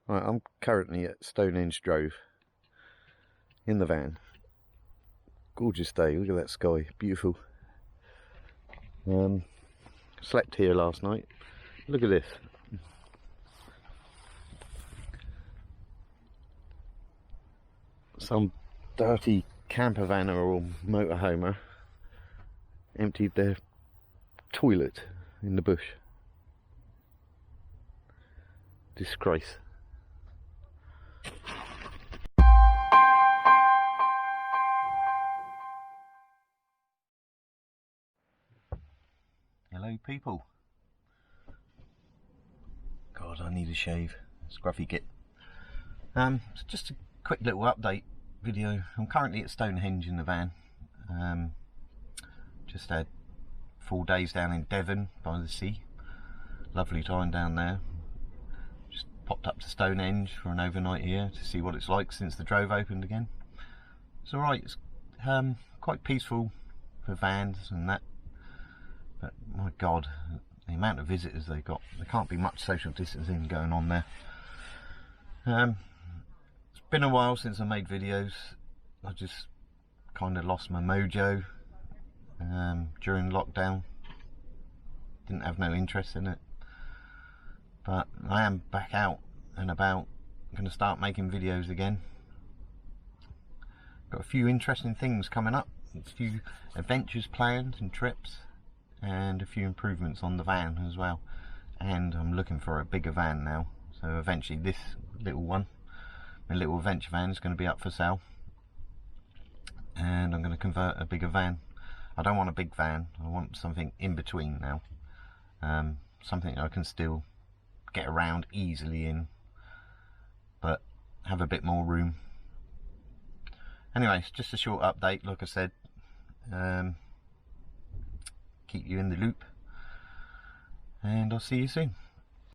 Right, I'm currently at Stonehenge Drove in the van. Gorgeous day, look at that sky, beautiful. Slept here last night. Look at this. Some dirty camper vanner or motorhomer emptied their toilet in the bush. Disgrace. Hello people. God, I need a shave. Scruffy git. So just a quick little update video. I'm currently at Stonehenge in the van. Just had 4 days down in Devon by the sea. Lovely time down there. Just popped up to Stonehenge for an overnight here to see what it's like since the Drove opened again. It's alright, it's quite peaceful for vans and that. But my God, the amount of visitors they've got, there can't be much social distancing going on there. It's been a while since I made videos. I just kind of lost my mojo during lockdown. Didn't have no interest in it. But I am back out and about. I'm going to start making videos again. Got a few interesting things coming up. A few adventures planned and trips. And a few improvements on the van as well. And I'm looking for a bigger van now. So eventually this little one, my little adventure van, is going to be up for sale. And I'm going to convert a bigger van. I don't want a big van. I want something in between now. Something I can still get around easily in, but have a bit more room. Anyway, it's just a short update, like I said. Keep you in the loop, and I'll see you soon.